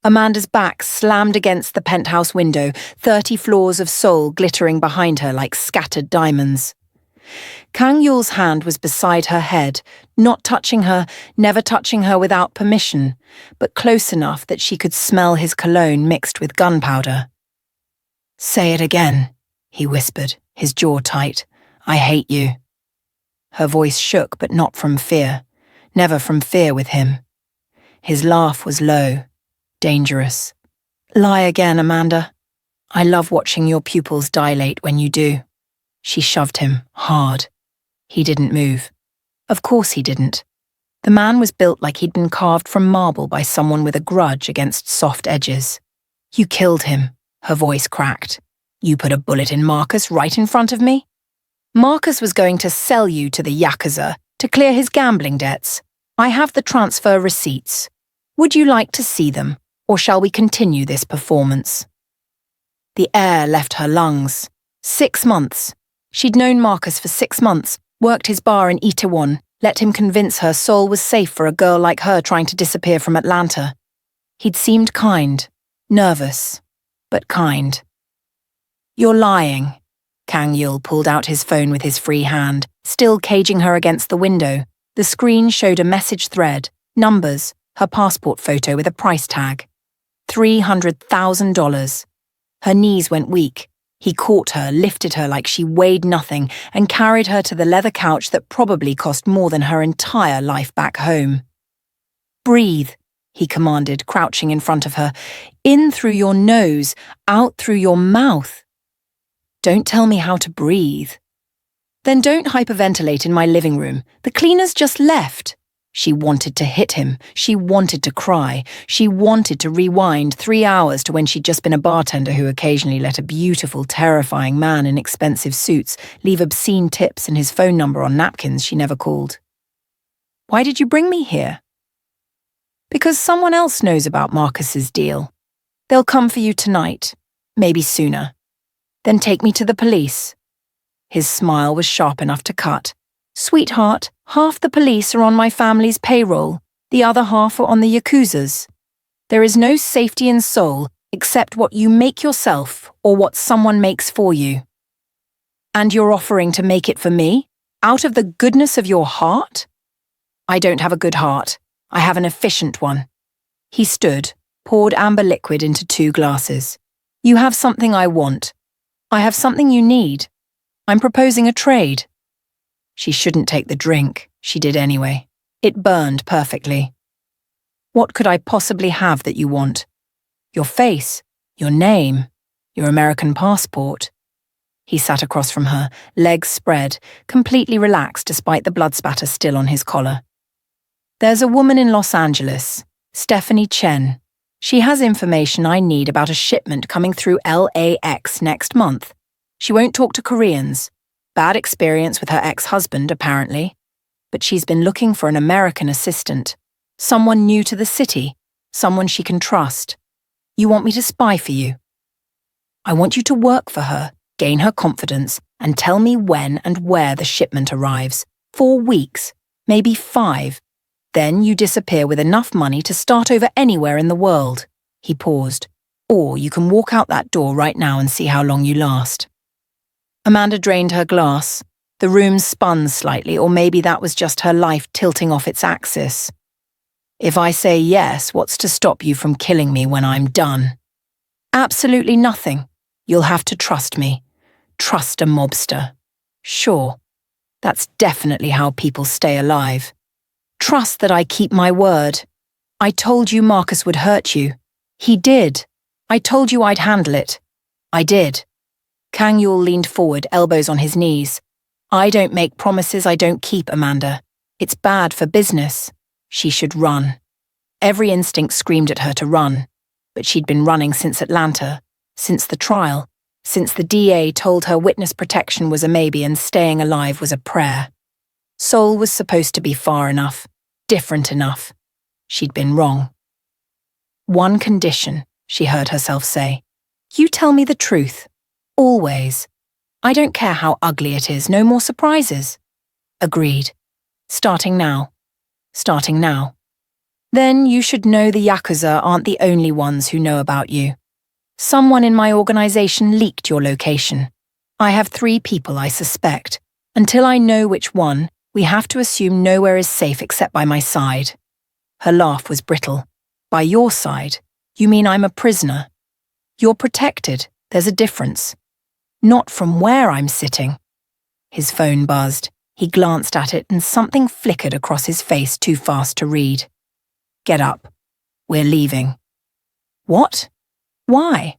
Amanda's back slammed against the penthouse window, 30 floors of Seoul glittering behind her like scattered diamonds. Kang Yul's hand was beside her head, not touching her, never touching her without permission, but close enough that she could smell his cologne mixed with gunpowder. "Say it again," he whispered, his jaw tight. "I hate you." Her voice shook, but not from fear. Never from fear with him. His laugh was low, dangerous. "Lie again, Amanda. I love watching your pupils dilate when you do." She shoved him, hard. He didn't move. Of course he didn't. The man was built like he'd been carved from marble by someone with a grudge against soft edges. "You killed him," her voice cracked. "You put a bullet in Marcus right in front of me? Marcus was going to sell you to the Yakuza to clear his gambling debts. I have the transfer receipts. Would you like to see them, or shall we continue this performance?" The air left her lungs. 6 months. She'd known Marcus for 6 months, worked his bar in Itaewon, let him convince her Seoul was safe for a girl like her trying to disappear from Atlanta. He'd seemed kind, nervous, but kind. "You're lying." Kang Yul pulled out his phone with his free hand, still caging her against the window. The screen showed a message thread, numbers, her passport photo with a price tag. $300,000. Her knees went weak. He caught her, lifted her like she weighed nothing, and carried her to the leather couch that probably cost more than her entire life back home. "Breathe," he commanded, crouching in front of her. "In through your nose, out through your mouth." "Don't tell me how to breathe." "Then don't hyperventilate in my living room. The cleaners just left." She wanted to hit him. She wanted to cry. She wanted to rewind 3 hours to when she'd just been a bartender who occasionally let a beautiful, terrifying man in expensive suits leave obscene tips and his phone number on napkins she never called. "Why did you bring me here?" "Because someone else knows about Marcus's deal. They'll come for you tonight, maybe sooner. Then take me to the police." His smile was sharp enough to cut. "Sweetheart, half the police are on my family's payroll. The other half are on the Yakuza's. There is no safety in Seoul except what you make yourself or what someone makes for you. And you're offering to make it for me? Out of the goodness of your heart?" "I don't have a good heart. I have an efficient one." He stood, poured amber liquid into 2 glasses. "You have something I want. I have something you need. I'm proposing a trade." She shouldn't take the drink. She did anyway. It burned perfectly. "What could I possibly have that you want? Your face, your name, your American passport." He sat across from her, legs spread, completely relaxed despite the blood spatter still on his collar. "There's a woman in Los Angeles, Stephanie Chen. She has information I need about a shipment coming through LAX next month. She won't talk to Koreans. Bad experience with her ex-husband, apparently. But she's been looking for an American assistant. Someone new to the city. Someone she can trust. You want me to spy for you? I want you to work for her, gain her confidence, and tell me when and where the shipment arrives. 4 weeks, maybe 5. Then you disappear with enough money to start over anywhere in the world." He paused. "Or you can walk out that door right now and see how long you last." Amanda drained her glass. The room spun slightly, or maybe that was just her life tilting off its axis. "If I say yes, what's to stop you from killing me when I'm done?" "Absolutely nothing. You'll have to trust me. Trust a mobster." "Sure. That's definitely how people stay alive. Trust that I keep my word. I told you Marcus would hurt you. He did. I told you I'd handle it. I did." Kang Yul leaned forward, elbows on his knees. "I don't make promises I don't keep, Amanda. It's bad for business. She should run." Every instinct screamed at her to run. But she'd been running since Atlanta, since the trial, since the DA told her witness protection was a maybe and staying alive was a prayer. Seoul was supposed to be far enough, different enough. She'd been wrong. "One condition," she heard herself say. "You tell me the truth. Always. I don't care how ugly it is, no more surprises." Agreed. Starting now. Starting now. Then you should know the Yakuza aren't the only ones who know about you. Someone in my organization leaked your location. I have 3 people I suspect. Until I know which one, we have to assume nowhere is safe except by my side. Her laugh was brittle. By your side, you mean I'm a prisoner? You're protected, there's a difference. Not from where I'm sitting. His phone buzzed. He glanced at it and something flickered across his face too fast to read. Get up. We're leaving. What? Why?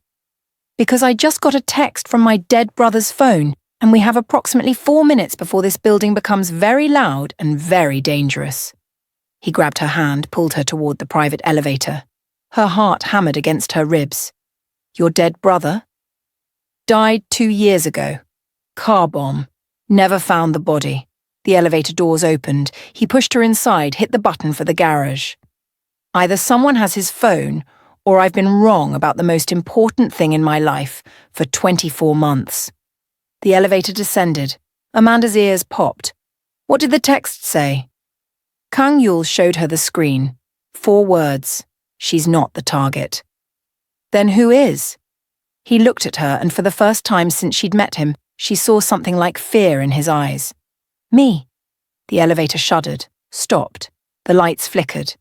Because I just got a text from my dead brother's phone, and we have approximately 4 minutes before this building becomes very loud and very dangerous. He grabbed her hand, pulled her toward the private elevator. Her heart hammered against her ribs. Your dead brother? Died 2 years ago. Car bomb. Never found the body. The elevator doors opened. He pushed her inside, hit the button for the garage. Either someone has his phone, or I've been wrong about the most important thing in my life for 24 months. The elevator descended. Amanda's ears popped. What did the text say? Kang Yul showed her the screen. 4 words. She's not the target. Then who is? He looked at her, and for the first time since she'd met him, she saw something like fear in his eyes. Me. The elevator shuddered, stopped. The lights flickered.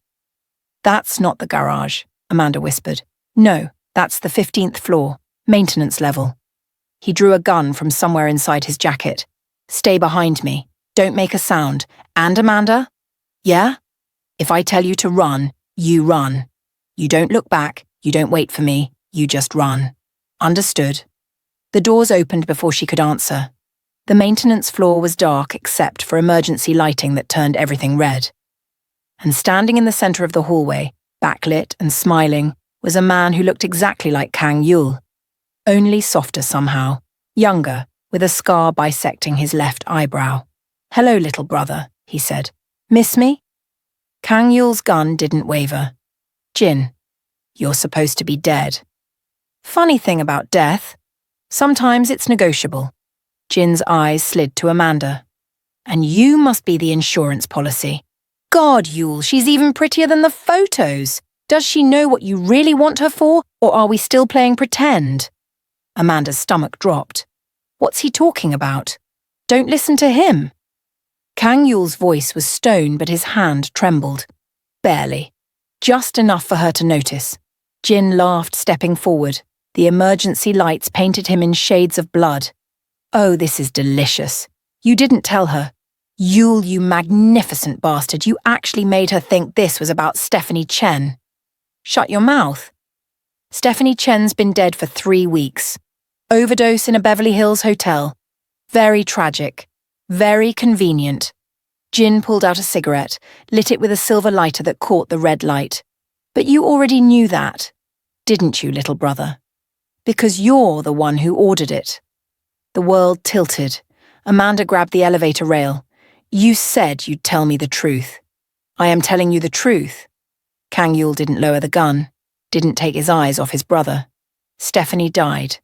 That's not the garage, Amanda whispered. No, that's the 15th floor, maintenance level. He drew a gun from somewhere inside his jacket. Stay behind me. Don't make a sound. And Amanda? Yeah? If I tell you to run, you run. You don't look back, you don't wait for me, you just run. Understood. The doors opened before she could answer. The maintenance floor was dark except for emergency lighting that turned everything red. And standing in the center of the hallway, backlit and smiling, was a man who looked exactly like Kang Yul. Only softer somehow, younger, with a scar bisecting his left eyebrow. Hello, little brother, he said. Miss me? Kang Yul's gun didn't waver. Jin, you're supposed to be dead. Funny thing about death. Sometimes it's negotiable. Jin's eyes slid to Amanda. And you must be the insurance policy. God, Yul, she's even prettier than the photos. Does she know what you really want her for, or are we still playing pretend? Amanda's stomach dropped. What's he talking about? Don't listen to him. Kang Yul's voice was stone, but his hand trembled. Barely. Just enough for her to notice. Jin laughed, stepping forward. The emergency lights painted him in shades of blood. Oh, this is delicious. You didn't tell her. Yul, you magnificent bastard, you actually made her think this was about Stephanie Chen. Shut your mouth. Stephanie Chen's been dead for 3 weeks. Overdose in a Beverly Hills hotel. Very tragic. Very convenient. Jin pulled out a cigarette, lit it with a silver lighter that caught the red light. But you already knew that, didn't you, little brother? Because you're the one who ordered it. The world tilted. Amanda grabbed the elevator rail. You said you'd tell me the truth. I am telling you the truth. Kang Yul didn't lower the gun, didn't take his eyes off his brother. Stephanie died.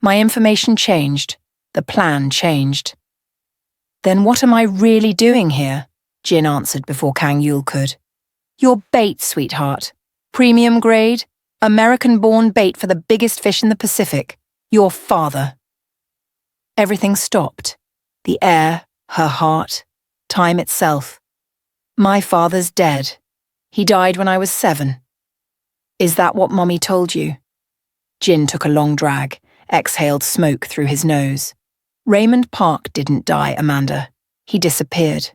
My information changed. The plan changed. Then what am I really doing here? Jin answered before Kang Yul could. You're bait, sweetheart. Premium grade, American-born bait for the biggest fish in the Pacific. Your father. Everything stopped. The air, her heart, time itself. My father's dead. He died when I was 7. Is that what Mommy told you? Jin took a long drag, exhaled smoke through his nose. Raymond Park didn't die, Amanda. He disappeared.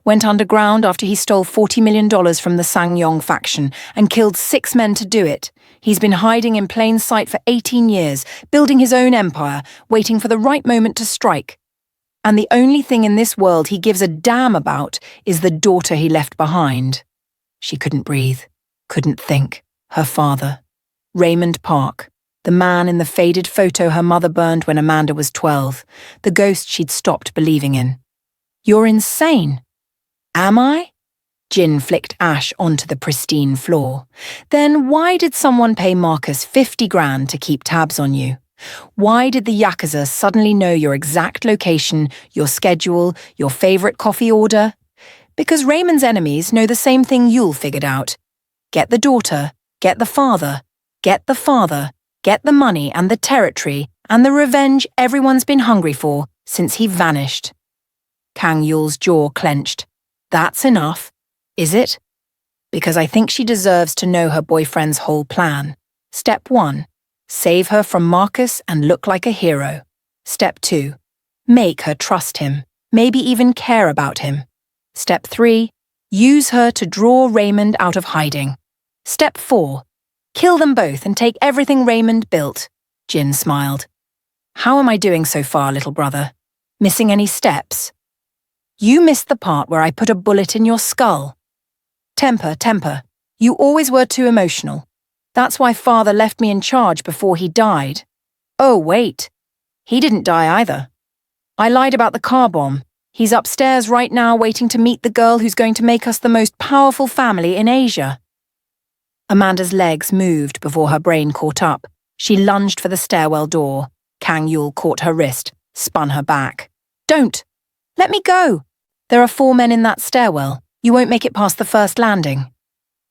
Went underground after he stole $40 million from the Sangyong faction and killed 6 men to do it. He's been hiding in plain sight for 18 years, building his own empire, waiting for the right moment to strike. And the only thing in this world he gives a damn about is the daughter he left behind. She couldn't breathe, couldn't think. Her father. Raymond Park. The man in the faded photo her mother burned when Amanda was 12. The ghost she'd stopped believing in. You're insane. Am I? Jin flicked ash onto the pristine floor. Then why did someone pay Marcus 50 grand to keep tabs on you? Why did the Yakuza suddenly know your exact location, your schedule, your favorite coffee order? Because Raymond's enemies know the same thing Yul figured out. Get the daughter, get the father, get the father, get the money and the territory and the revenge everyone's been hungry for since he vanished. Kang Yul's jaw clenched. That's enough. Is it? Because I think she deserves to know her boyfriend's whole plan. Step 1. Save her from Marcus and look like a hero. Step 2. Make her trust him, maybe even care about him. Step 3. Use her to draw Raymond out of hiding. Step 4. Kill them both and take everything Raymond built. Jin smiled. How am I doing so far, little brother? Missing any steps? You missed the part where I put a bullet in your skull. Temper. You always were too emotional. That's why father left me in charge before he died. Oh, wait. He didn't die either. I lied about the car bomb. He's upstairs right now waiting to meet the girl who's going to make us the most powerful family in Asia. Amanda's legs moved before her brain caught up. She lunged for the stairwell door. Kang Yul caught her wrist, spun her back. Don't! Let me go! There are 4 men in that stairwell. You won't make it past the first landing.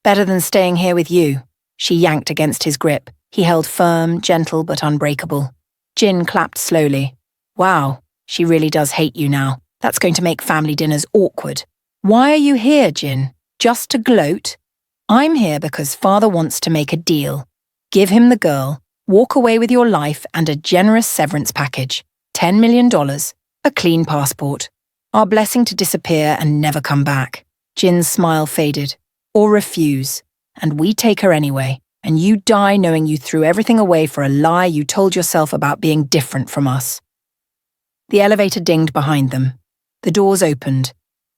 Better than staying here with you. She yanked against his grip. He held firm, gentle but unbreakable. Jin clapped slowly. Wow, she really does hate you now. That's going to make family dinners awkward. Why are you here, Jin? Just to gloat? I'm here because father wants to make a deal. Give him the girl, walk away with your life and a generous severance package. $10 million, a clean passport. Our blessing to disappear and never come back. Jin's smile faded. Or refuse. And we take her anyway. And you die knowing you threw everything away for a lie you told yourself about being different from us. The elevator dinged behind them. The doors opened.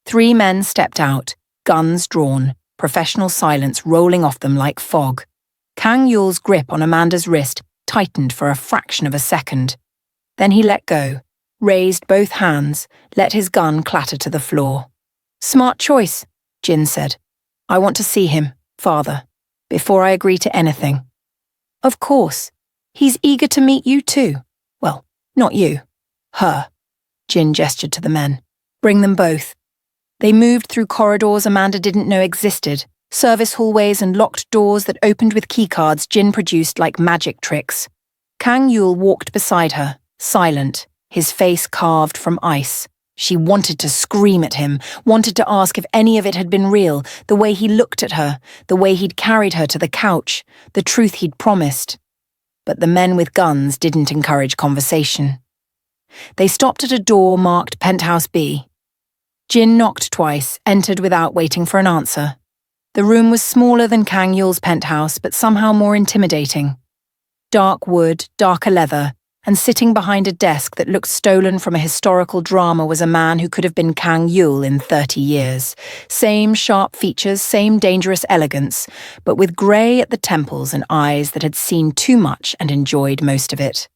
3 men stepped out, guns drawn, professional silence rolling off them like fog. Kang Yul's grip on Amanda's wrist tightened for a fraction of a second. Then he let go, raised both hands, let his gun clatter to the floor. Smart choice, Jin said. I want to see him, father, before I agree to anything. Of course. He's eager to meet you too. Well, not you. Her. Jin gestured to the men. Bring them both. They moved through corridors Amanda didn't know existed, service hallways and locked doors that opened with keycards Jin produced like magic tricks. Kang Yul walked beside her, silent, his face carved from ice. She wanted to scream at him, wanted to ask if any of it had been real, the way he looked at her, the way he'd carried her to the couch, the truth he'd promised. But the men with guns didn't encourage conversation. They stopped at a door marked Penthouse B. Jin knocked twice, entered without waiting for an answer. The room was smaller than Kang Yul's penthouse, but somehow more intimidating. Dark wood, darker leather, and sitting behind a desk that looked stolen from a historical drama was a man who could have been Kang Yul in 30 years. Same sharp features, same dangerous elegance, but with grey at the temples and eyes that had seen too much and enjoyed most of it.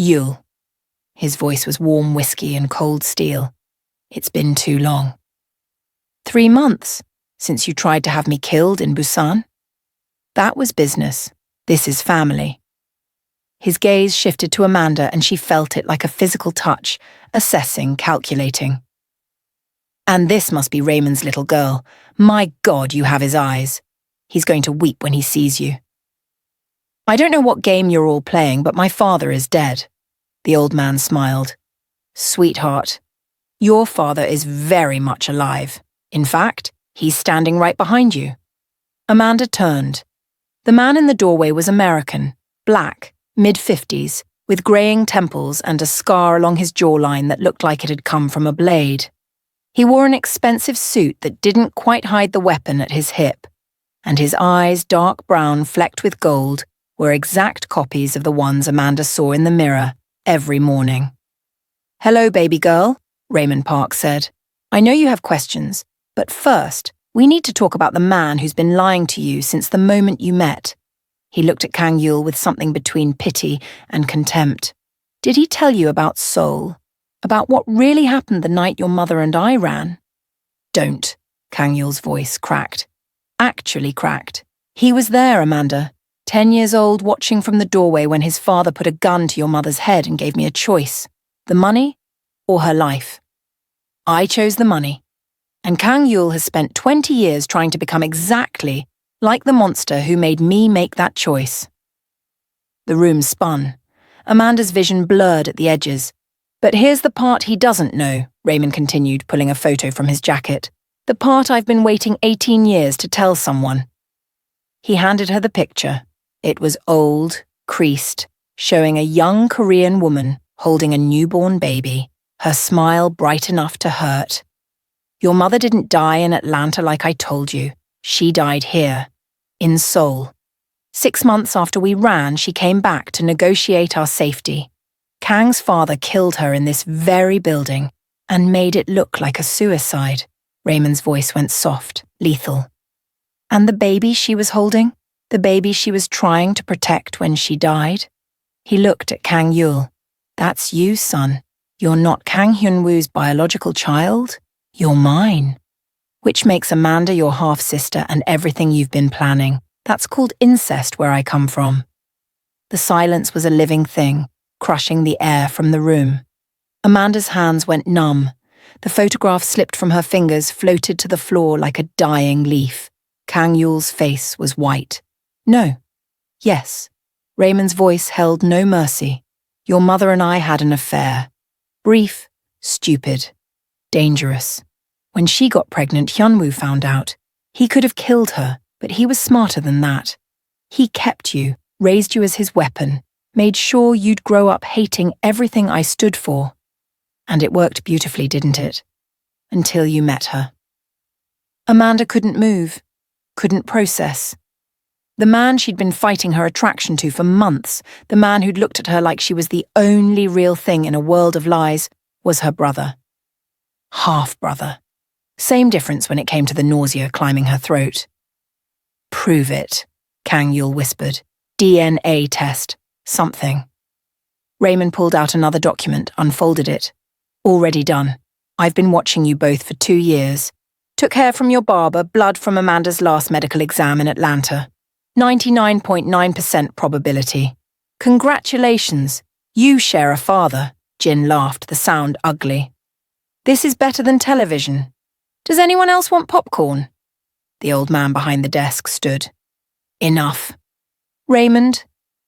Yul. His voice was warm whiskey and cold steel. It's been too long. 3 months since you tried to have me killed in Busan? That was business. This is family. His gaze shifted to Amanda and she felt it like a physical touch, assessing, calculating. And this must be Raymond's little girl. My God, you have his eyes. He's going to weep when he sees you. I don't know what game you're all playing, but my father is dead. The old man smiled. Sweetheart, your father is very much alive. In fact, he's standing right behind you. Amanda turned. The man in the doorway was American, black, mid-50s, with greying temples and a scar along his jawline that looked like it had come from a blade. He wore an expensive suit that didn't quite hide the weapon at his hip, and his eyes, dark brown flecked with gold, were exact copies of the ones Amanda saw in the mirror every morning. Hello, baby girl, Raymond Park said. I know you have questions, but first, we need to talk about the man who's been lying to you since the moment you met. He looked at Kang Yul with something between pity and contempt. Did he tell you about Seoul? About what really happened the night your mother and I ran? Don't, Kang Yul's voice cracked. Actually cracked. He was there, Amanda. 10 years old, watching from the doorway when his father put a gun to your mother's head and gave me a choice. The money or her life. I chose the money. And Kang Yul has spent 20 years trying to become exactly Like the monster who made me make that choice. The room spun. Amanda's vision blurred at the edges. But here's the part he doesn't know, Raymond continued, pulling a photo from his jacket. The part I've been waiting 18 years to tell someone. He handed her the picture. It was old, creased, showing a young Korean woman holding a newborn baby, her smile bright enough to hurt. Your mother didn't die in Atlanta like I told you. She died here, in Seoul. 6 months after we ran, she came back to negotiate our safety. Kang's father killed her in this very building and made it look like a suicide. Raymond's voice went soft, lethal. And the baby she was holding? The baby she was trying to protect when she died? He looked at Kang Yul. That's you, son. You're not Kang Hyun-woo's biological child. You're mine. Which makes Amanda your half-sister and everything you've been planning. That's called incest where I come from. The silence was a living thing, crushing the air from the room. Amanda's hands went numb. The photograph slipped from her fingers, floated to the floor like a dying leaf. Kang Yul's face was white. No. Yes. Raymond's voice held no mercy. Your mother and I had an affair. Brief, stupid, dangerous. When she got pregnant, Hyun-woo found out. He could have killed her, but he was smarter than that. He kept you, raised you as his weapon, made sure you'd grow up hating everything I stood for. And it worked beautifully, didn't it? Until you met her. Amanda couldn't move, couldn't process. The man she'd been fighting her attraction to for months, the man who'd looked at her like she was the only real thing in a world of lies, was her brother. Half-brother. Same difference when it came to the nausea climbing her throat. Prove it, Kang Yul whispered. DNA test. Something. Raymond pulled out another document, unfolded it. Already done. I've been watching you both for 2 years. Took hair from your barber, blood from Amanda's last medical exam in Atlanta. 99.9% probability. Congratulations. You share a father. Jin laughed, the sound ugly. This is better than television. Does anyone else want popcorn? The old man behind the desk stood. Enough. Raymond,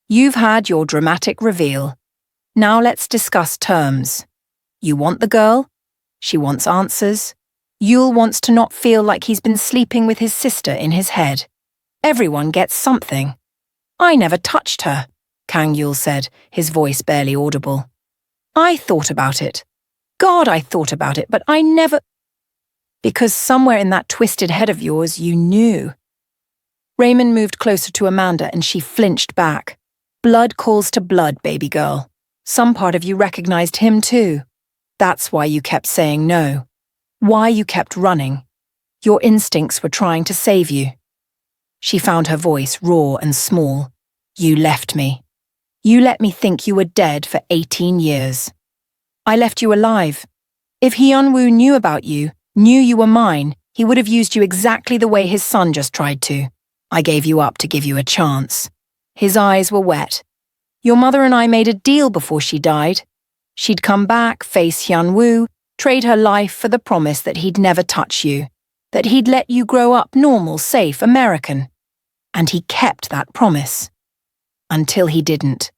you've had your dramatic reveal. Now let's discuss terms. You want the girl? She wants answers. Yul wants to not feel like he's been sleeping with his sister in his head. Everyone gets something. I never touched her, Kang Yul said, his voice barely audible. I thought about it. God, I thought about it, but I never... Because somewhere in that twisted head of yours, you knew. Raymond moved closer to Amanda and she flinched back. Blood calls to blood, baby girl. Some part of you recognized him too. That's why you kept saying no. Why you kept running. Your instincts were trying to save you. She found her voice raw and small. You left me. You let me think you were dead for 18 years. I left you alive. If Hyun-woo knew about you, knew you were mine, he would have used you exactly the way his son just tried to. I gave you up to give you a chance. His eyes were wet. Your mother and I made a deal before she died. She'd come back, face Hyun-woo, trade her life for the promise that he'd never touch you, that he'd let you grow up normal, safe, American. And he kept that promise. Until he didn't.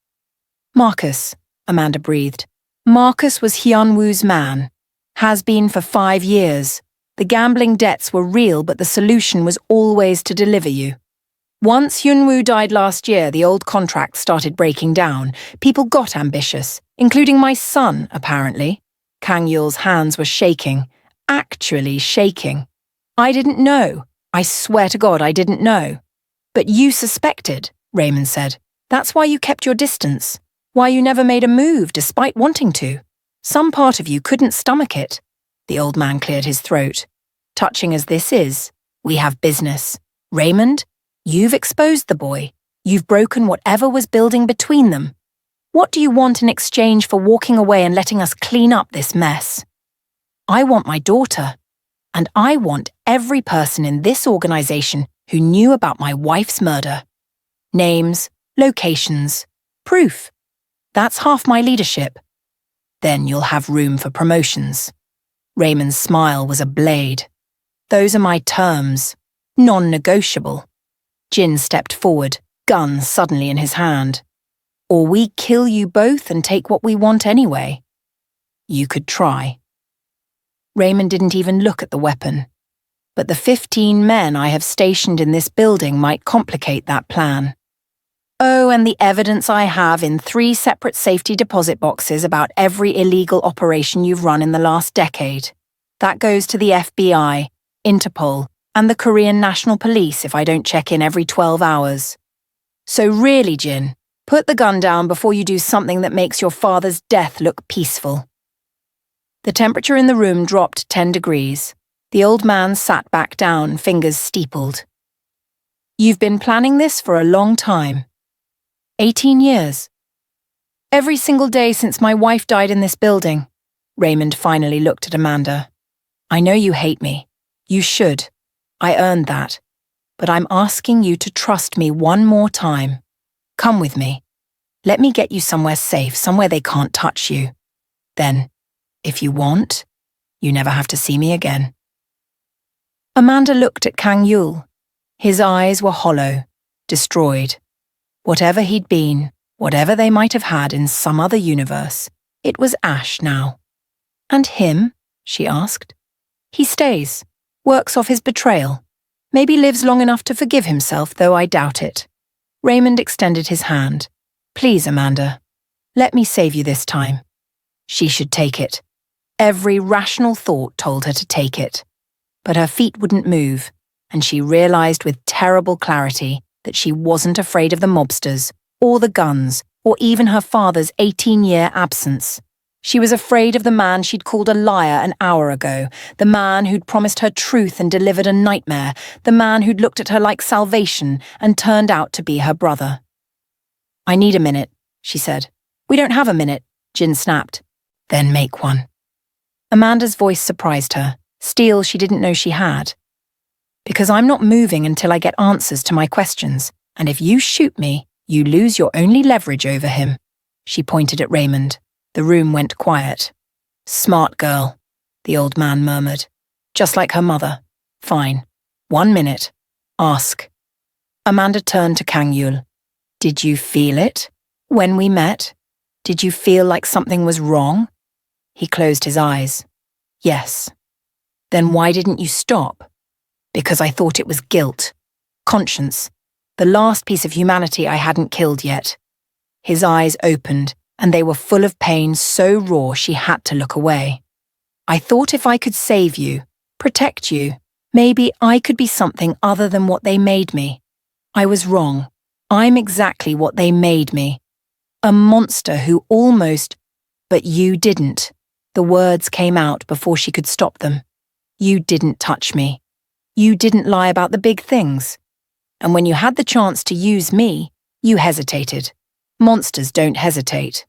Marcus, Amanda breathed. Marcus was Hyun-woo's man. Has been for 5 years. The gambling debts were real, but the solution was always to deliver you. Once Hyun-woo died last year, the old contract started breaking down. People got ambitious, including my son, apparently. Kang Yul's hands were shaking. Actually shaking. I didn't know. I swear to God I didn't know. But you suspected, Raymond said. That's why you kept your distance. Why you never made a move despite wanting to. Some part of you couldn't stomach it. The old man cleared his throat. Touching as this is, we have business. Raymond, you've exposed the boy. You've broken whatever was building between them. What do you want in exchange for walking away and letting us clean up this mess? I want my daughter. And I want every person in this organization who knew about my wife's murder. Names, locations, proof. That's half my leadership. Then you'll have room for promotions. Raymond's smile was a blade. Those are my terms. Non-negotiable. Jin stepped forward, gun suddenly in his hand. Or we kill you both and take what we want anyway. You could try. Raymond didn't even look at the weapon. But the 15 men I have stationed in this building might complicate that plan. Oh, and the evidence I have in 3 separate safety deposit boxes about every illegal operation you've run in the last decade. That goes to the FBI, Interpol, and the Korean National Police if I don't check in every 12 hours. So really, Jin, put the gun down before you do something that makes your father's death look peaceful. The temperature in the room dropped 10 degrees. The old man sat back down, fingers steepled. You've been planning this for a long time. 18 years. Every single day since my wife died in this building. Raymond finally looked at Amanda. I know you hate me. You should. I earned that. But I'm asking you to trust me one more time. Come with me. Let me get you somewhere safe, somewhere they can't touch you. Then, if you want, you never have to see me again. Amanda looked at Kang Yul. His eyes were hollow, destroyed. Whatever he'd been, whatever they might have had in some other universe, it was ash now. And him? She asked. He stays, works off his betrayal. Maybe lives long enough to forgive himself, though I doubt it. Raymond extended his hand. Please, Amanda, let me save you this time. She should take it. Every rational thought told her to take it. But her feet wouldn't move, and she realized with terrible clarity that she wasn't afraid of the mobsters, or the guns, or even her father's 18-year absence. She was afraid of the man she'd called a liar an hour ago, the man who'd promised her truth and delivered a nightmare, the man who'd looked at her like salvation and turned out to be her brother. I need a minute, she said. We don't have a minute, Jin snapped. Then make one. Amanda's voice surprised her, steel she didn't know she had. Because I'm not moving until I get answers to my questions, and if you shoot me, you lose your only leverage over him. She pointed at Raymond. The room went quiet. Smart girl, the old man murmured. Just like her mother. Fine. 1 minute. Ask. Amanda turned to Kang Yul. Did you feel it? When we met? Did you feel like something was wrong? He closed his eyes. Yes. Then why didn't you stop? Because I thought it was guilt. Conscience. The last piece of humanity I hadn't killed yet. His eyes opened, and they were full of pain so raw she had to look away. I thought if I could save you, protect you, maybe I could be something other than what they made me. I was wrong. I'm exactly what they made me. A monster who almost... But you didn't. The words came out before she could stop them. You didn't touch me. You didn't lie about the big things. And when you had the chance to use me, you hesitated. Monsters don't hesitate.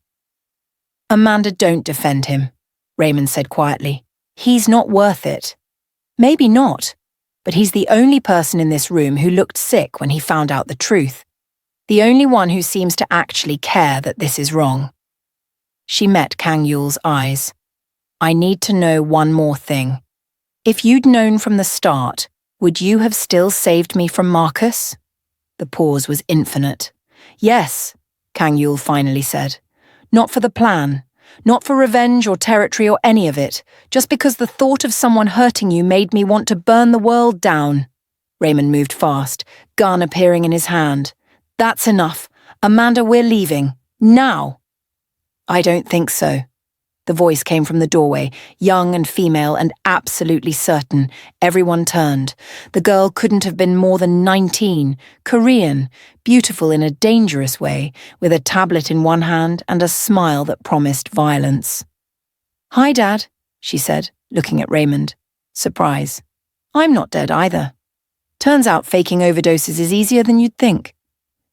Amanda, don't defend him, Raymond said quietly. He's not worth it. Maybe not, but he's the only person in this room who looked sick when he found out the truth. The only one who seems to actually care that this is wrong. She met Kang Yul's eyes. I need to know one more thing. If you'd known from the start, would you have still saved me from Marcus? The pause was infinite. Yes, Kang Yul finally said. Not for the plan, not for revenge or territory or any of it, just because the thought of someone hurting you made me want to burn the world down. Raymond moved fast, gun appearing in his hand. That's enough. Amanda, we're leaving. Now. I don't think so. The voice came from the doorway, young and female and absolutely certain. Everyone turned. The girl couldn't have been more than 19, Korean, beautiful in a dangerous way, with a tablet in one hand and a smile that promised violence. Hi, Dad, she said, looking at Raymond. Surprise. I'm not dead either. Turns out faking overdoses is easier than you'd think.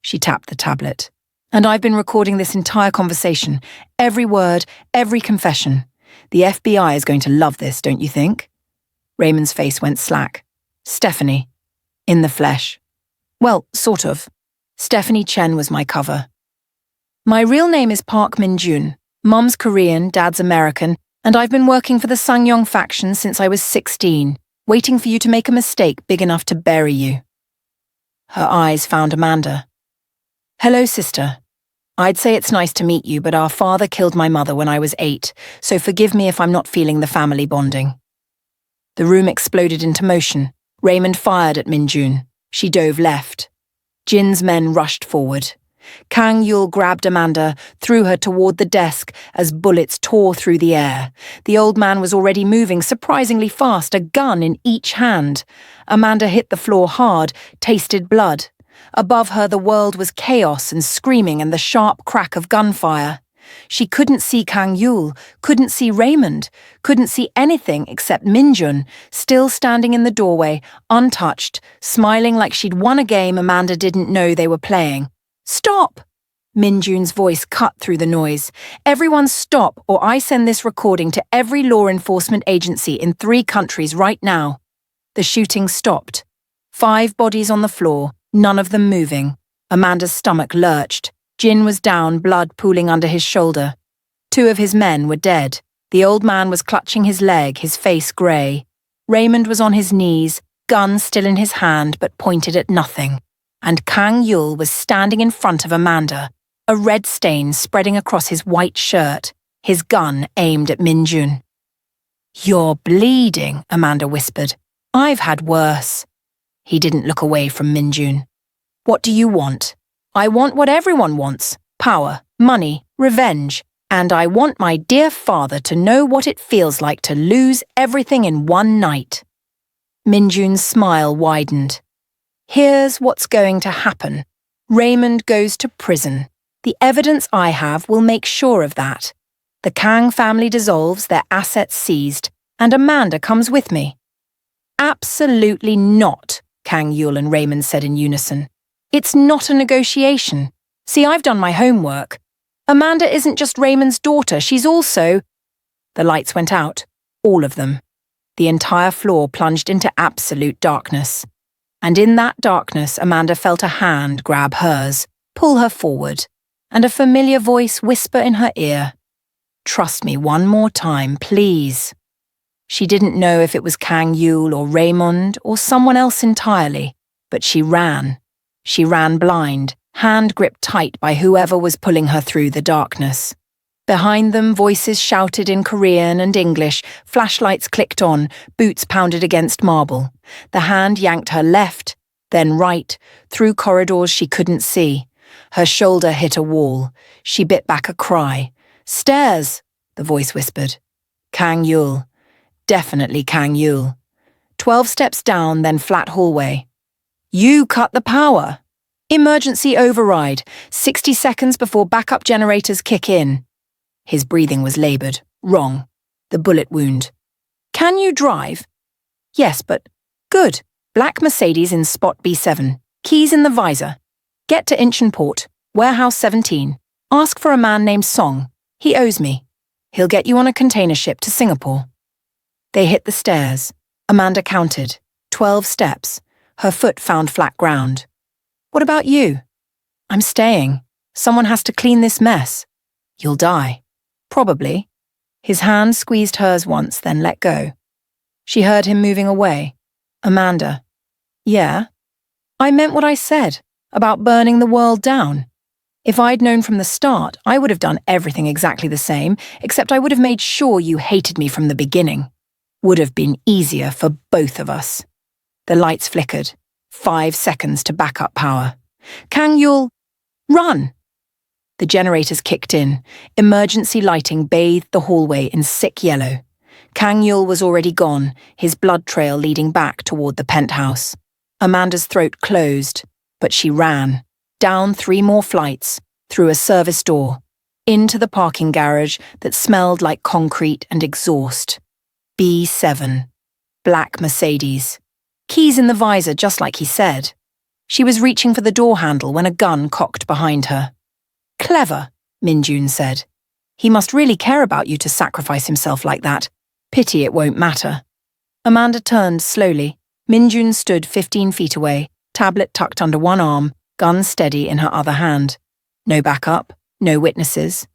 She tapped the tablet. And I've been recording this entire conversation, every word, every confession. The FBI is going to love this, don't you think? Raymond's face went slack. Stephanie. In the flesh. Well, sort of. Stephanie Chen was my cover. My real name is Park Min-jun. Mum's Korean, Dad's American, and I've been working for the Sangyong faction since I was 16, waiting for you to make a mistake big enough to bury you. Her eyes found Amanda. "Hello, sister. I'd say it's nice to meet you, but our father killed my mother when I was 8, so forgive me if I'm not feeling the family bonding." The room exploded into motion. Raymond fired at Minjun. She dove left. Jin's men rushed forward. Kang Yul grabbed Amanda, threw her toward the desk as bullets tore through the air. The old man was already moving surprisingly fast, a gun in each hand. Amanda hit the floor hard, tasted blood. Above her, the world was chaos and screaming and the sharp crack of gunfire. She couldn't see Kang Yul, couldn't see Raymond, couldn't see anything except Minjun, still standing in the doorway, untouched, smiling like she'd won a game Amanda didn't know they were playing. "Stop!" Minjun's voice cut through the noise. "Everyone stop, or I send this recording to every law enforcement agency in 3 countries right now." The shooting stopped. 5 bodies on the floor, none of them moving. Amanda's stomach lurched. Jin was down, blood pooling under his shoulder. 2 of his men were dead. The old man was clutching his leg, his face grey. Raymond was on his knees, gun still in his hand but pointed at nothing. And Kang Yul was standing in front of Amanda, a red stain spreading across his white shirt, his gun aimed at Minjun. "You're bleeding," Amanda whispered. "I've had worse." He didn't look away from Minjun. "What do you want?" "I want what everyone wants: power, money, revenge. And I want my dear father to know what it feels like to lose everything in one night." Minjun's smile widened. "Here's what's going to happen. Raymond goes to prison. The evidence I have will make sure of that. The Kang family dissolves, their assets seized, and Amanda comes with me." "Absolutely not," Kang Yul and Raymond said in unison. "It's not a negotiation. See, I've done my homework. Amanda isn't just Raymond's daughter, she's also—" The lights went out, all of them. The entire floor plunged into absolute darkness. And in that darkness, Amanda felt a hand grab hers, pull her forward, and a familiar voice whisper in her ear, "Trust me one more time, please." She didn't know if it was Kang Yul or Raymond or someone else entirely, but she ran. She ran blind, hand gripped tight by whoever was pulling her through the darkness. Behind them, voices shouted in Korean and English, flashlights clicked on, boots pounded against marble. The hand yanked her left, then right, through corridors she couldn't see. Her shoulder hit a wall. She bit back a cry. "Stairs," the voice whispered. Kang Yul. Definitely Kang Yul. 12 steps down, then flat hallway. "You cut the power. Emergency override, 60 seconds before backup generators kick in." His breathing was laboured. Wrong. The bullet wound. "Can you drive?" "Yes, but..." "Good. Black Mercedes in spot B7. Keys in the visor. Get to Inchenport, warehouse 17. Ask for a man named Song. He owes me. He'll get you on a container ship to Singapore." They hit the stairs. Amanda counted. 12 steps. Her foot found flat ground. "What about you?" "I'm staying. Someone has to clean this mess." "You'll die." "Probably." His hand squeezed hers once, then let go. She heard him moving away. "Amanda." "Yeah?" "I meant what I said, about burning the world down. If I'd known from the start, I would have done everything exactly the same, except I would have made sure you hated me from the beginning. Would have been easier for both of us." The lights flickered. 5 seconds to backup power. "Kang Yul, run!" The generators kicked in. Emergency lighting bathed the hallway in sick yellow. Kang Yul was already gone, his blood trail leading back toward the penthouse. Amanda's throat closed, but she ran. Down 3 more flights, through a service door, into the parking garage that smelled like concrete and exhaust. B7. Black Mercedes. Keys in the visor, just like he said. She was reaching for the door handle when a gun cocked behind her. "Clever," Minjun said. "He must really care about you to sacrifice himself like that. Pity it won't matter." Amanda turned slowly. Minjun stood 15 feet away, tablet tucked under one arm, gun steady in her other hand. "No backup, no witnesses.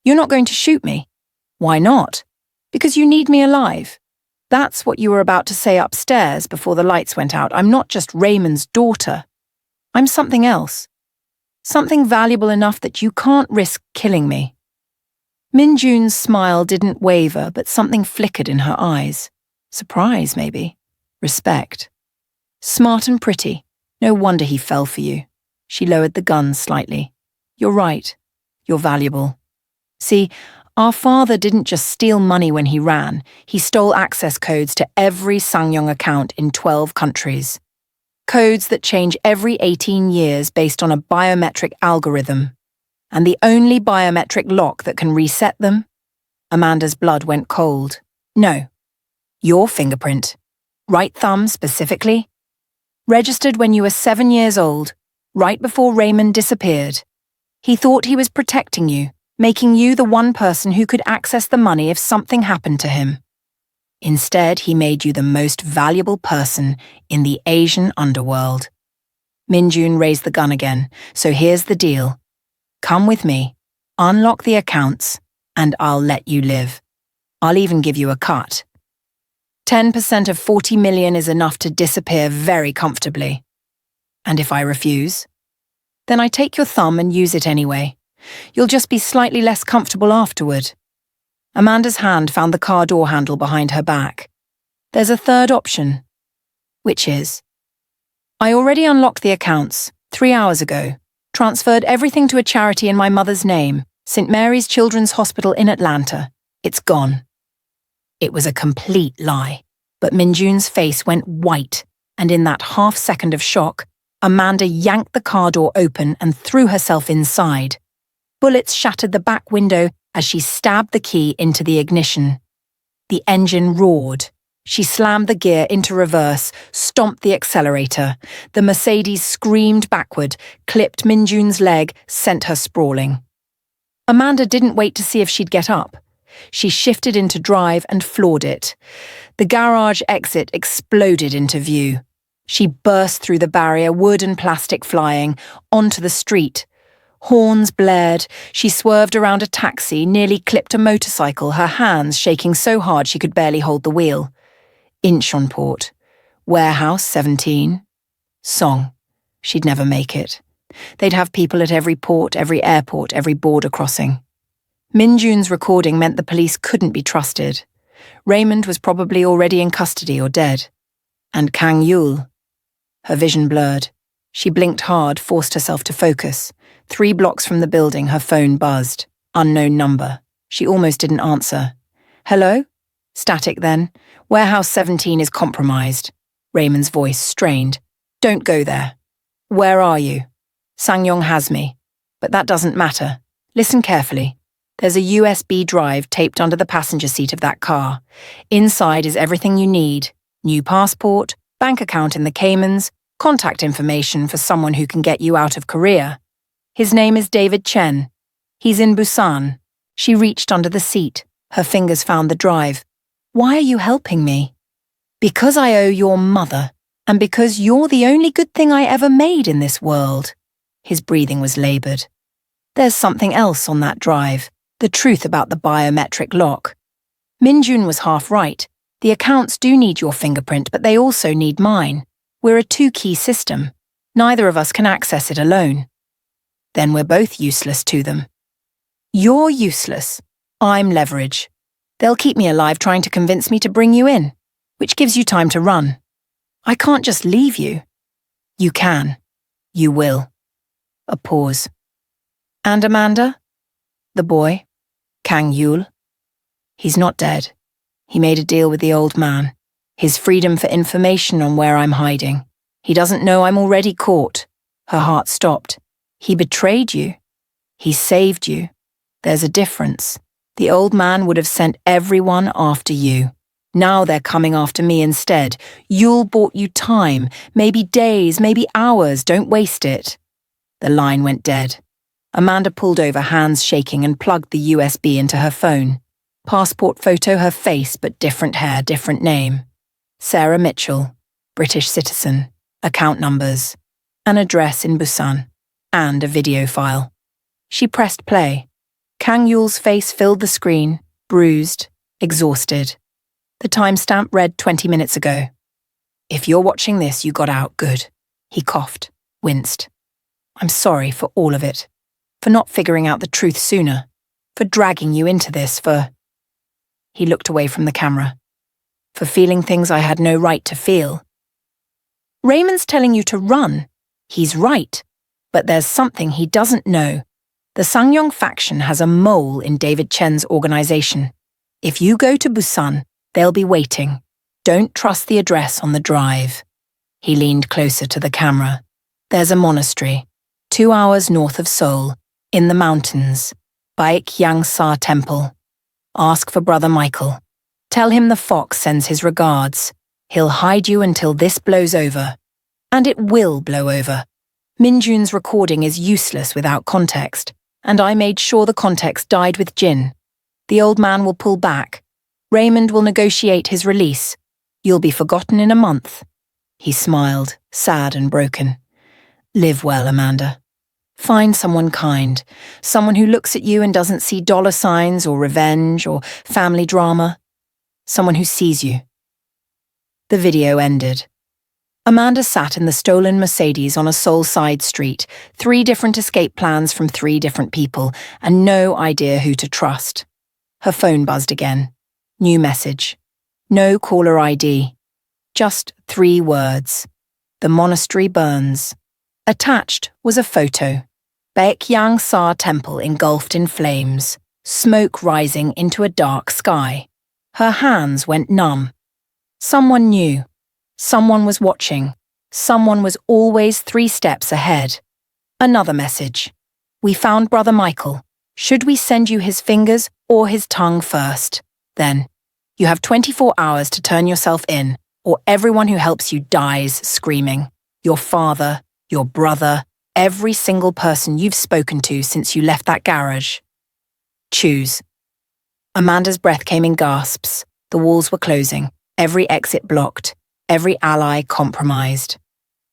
You're not going to shoot me." "Why not?" "Because you need me alive. That's what you were about to say upstairs before the lights went out. I'm not just Raymond's daughter." I'm something else. Something valuable enough that you can't risk killing me. Minjun's smile didn't waver, but something flickered in her eyes. Surprise, maybe. Respect. Smart and pretty. No wonder he fell for you. She lowered the gun slightly. You're right. You're valuable. See, our father didn't just steal money when he ran. He stole access codes to every Sangyong account in 12 countries. Codes that change every 18 years based on a biometric algorithm. And the only biometric lock that can reset them? Amanda's blood went cold. No. Your fingerprint. Right thumb specifically. Registered when you were 7 years old, right before Raymond disappeared. He thought he was protecting you, making you the one person who could access the money if something happened to him. Instead, he made you the most valuable person in the Asian underworld. Minjun raised the gun again, so here's the deal. Come with me, unlock the accounts, and I'll let you live. I'll even give you a cut. 10% of 40 million is enough to disappear very comfortably. And if I refuse? Then I take your thumb and use it anyway. You'll just be slightly less comfortable afterward. Amanda's hand found the car door handle behind her back. There's a third option. Which is? I already unlocked the accounts, 3 hours ago, transferred everything to a charity in my mother's name, St. Mary's Children's Hospital in Atlanta. It's gone. It was a complete lie, but Minjun's face went white, and in that half-second of shock, Amanda yanked the car door open and threw herself inside. Bullets shattered the back window as she stabbed the key into the ignition. The engine roared. She slammed the gear into reverse, stomped the accelerator. The Mercedes screamed backward, clipped Minjun's leg, sent her sprawling. Amanda didn't wait to see if she'd get up. She shifted into drive and floored it. The garage exit exploded into view. She burst through the barrier, wood and plastic flying, onto the street. Horns blared. She swerved around a taxi, nearly clipped a motorcycle, her hands shaking so hard she could barely hold the wheel. Incheonport. Warehouse 17. Song. She'd never make it. They'd have people at every port, every airport, every border crossing. Minjun's recording meant the police couldn't be trusted. Raymond was probably already in custody or dead. And Kang Yul. Her vision blurred. She blinked hard, forced herself to focus. 3 blocks from the building, her phone buzzed. Unknown number. She almost didn't answer. Hello? Static then. Warehouse 17 is compromised. Raymond's voice strained. Don't go there. Where are you? Sangyong has me. But that doesn't matter. Listen carefully. There's a USB drive taped under the passenger seat of that car. Inside is everything you need. New passport, bank account in the Caymans, contact information for someone who can get you out of Korea. His name is David Chen. He's in Busan. She reached under the seat. Her fingers found the drive. Why are you helping me? Because I owe your mother, and because you're the only good thing I ever made in this world. His breathing was laboured. There's something else on that drive. The truth about the biometric lock. Minjun was half right. The accounts do need your fingerprint, but they also need mine. We're a 2-key system. Neither of us can access it alone. Then we're both useless to them. You're useless. I'm leverage. They'll keep me alive trying to convince me to bring you in, which gives you time to run. I can't just leave you. You can. You will. A pause. And Amanda? The boy? Kang Yul? He's not dead. He made a deal with the old man. His freedom for information on where I'm hiding. He doesn't know I'm already caught. Her heart stopped. He betrayed you. He saved you. There's a difference. The old man would have sent everyone after you. Now they're coming after me instead. Yul bought you time, maybe days, maybe hours. Don't waste it. The line went dead. Amanda pulled over, hands shaking, and plugged the USB into her phone. Passport photo, her face, but different hair, different name. Sarah Mitchell, British citizen, account numbers, an address in Busan, and a video file. She pressed play. Kang Yul's face filled the screen, bruised, exhausted. The timestamp read 20 minutes ago. If you're watching this, you got out good. He coughed. winced. I'm sorry for all of it. For not figuring out the truth sooner. For dragging you into this, for... He looked away from the camera. For feeling things I had no right to feel. Raymond's telling you to run. He's right. But there's something he doesn't know. The Sangyong faction has a mole in David Chen's organization. If you go to Busan, they'll be waiting. Don't trust the address on the drive. He leaned closer to the camera. There's a monastery, 2 hours north of Seoul, in the mountains, Baekhyangsa Temple. Ask for Brother Michael. Tell him the fox sends his regards. He'll hide you until this blows over. And it will blow over. Minjun's recording is useless without context, and I made sure the context died with Jin. The old man will pull back. Raymond will negotiate his release. You'll be forgotten in a month. He smiled, sad and broken. Live well, Amanda. Find someone kind, someone who looks at you and doesn't see dollar signs or revenge or family drama. Someone who sees you. The video ended. Amanda sat in the stolen Mercedes on a Seoul side street, 3 different escape plans from 3 different people, and no idea who to trust. Her phone buzzed again. New message. No caller ID. Just 3 words. The monastery burns. Attached was a photo. Baekhyangsa Temple engulfed in flames, smoke rising into a dark sky. Her hands went numb. Someone knew. Someone was watching. Someone was always 3 steps ahead. Another message. We found Brother Michael. Should we send you his fingers or his tongue first? Then, you have 24 hours to turn yourself in, or everyone who helps you dies screaming. Your father, your brother, every single person you've spoken to since you left that garage. Choose. Amanda's breath came in gasps. The walls were closing, every exit blocked, every ally compromised.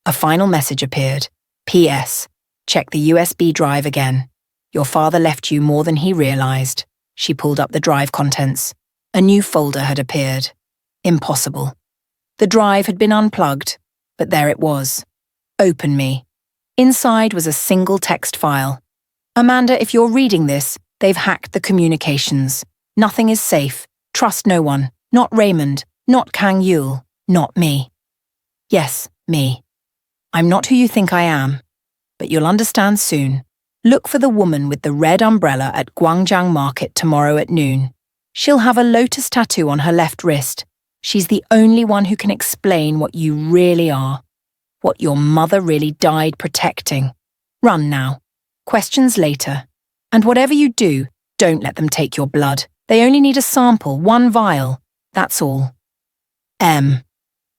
A final message appeared. P.S. Check the USB drive again. Your father left you more than he realized. She pulled up the drive contents. A new folder had appeared. Impossible. The drive had been unplugged, but there it was. Open me. Inside was a single text file. Amanda, if you're reading this, they've hacked the communications. Nothing is safe. Trust no one. Not Raymond. Not Kang Yul. Not me. Yes, me. I'm not who you think I am. But you'll understand soon. Look for the woman with the red umbrella at Gwangjang Market tomorrow at noon. She'll have a lotus tattoo on her left wrist. She's the only one who can explain what you really are. What your mother really died protecting. Run now. Questions later. And whatever you do, don't let them take your blood. They only need a sample, 1 vial. That's all. M.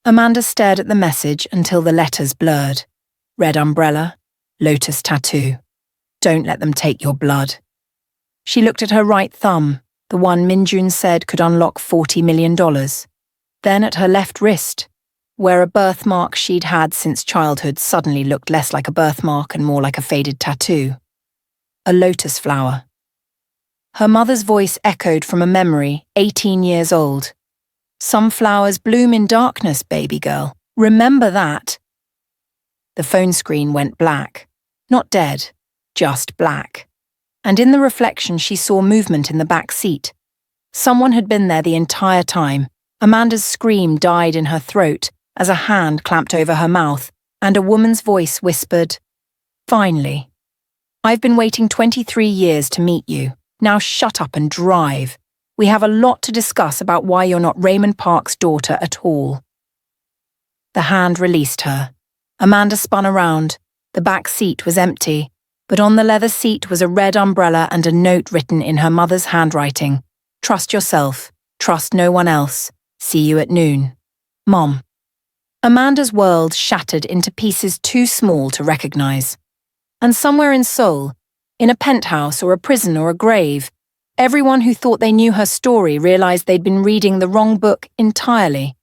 Amanda stared at the message until the letters blurred. Red umbrella, lotus tattoo. Don't let them take your blood. She looked at her right thumb, the one Minjun said could unlock $40 million. Then at her left wrist, where a birthmark she'd had since childhood suddenly looked less like a birthmark and more like a faded tattoo. A lotus flower. Her mother's voice echoed from a memory, 18 years old. Some flowers bloom in darkness, baby girl. Remember that. The phone screen went black. Not dead, just black. And in the reflection she saw movement in the back seat. Someone had been there the entire time. Amanda's scream died in her throat as a hand clamped over her mouth, and a woman's voice whispered, Finally. I've been waiting 23 years to meet you. Now shut up and drive. We have a lot to discuss about why you're not Raymond Park's daughter at all. The hand released her. Amanda spun around. The back seat was empty, but on the leather seat was a red umbrella and a note written in her mother's handwriting. Trust yourself. Trust no one else. See you at noon. Mom. Amanda's world shattered into pieces too small to recognize. And somewhere in Seoul, in a penthouse or a prison or a grave, everyone who thought they knew her story realized they'd been reading the wrong book entirely.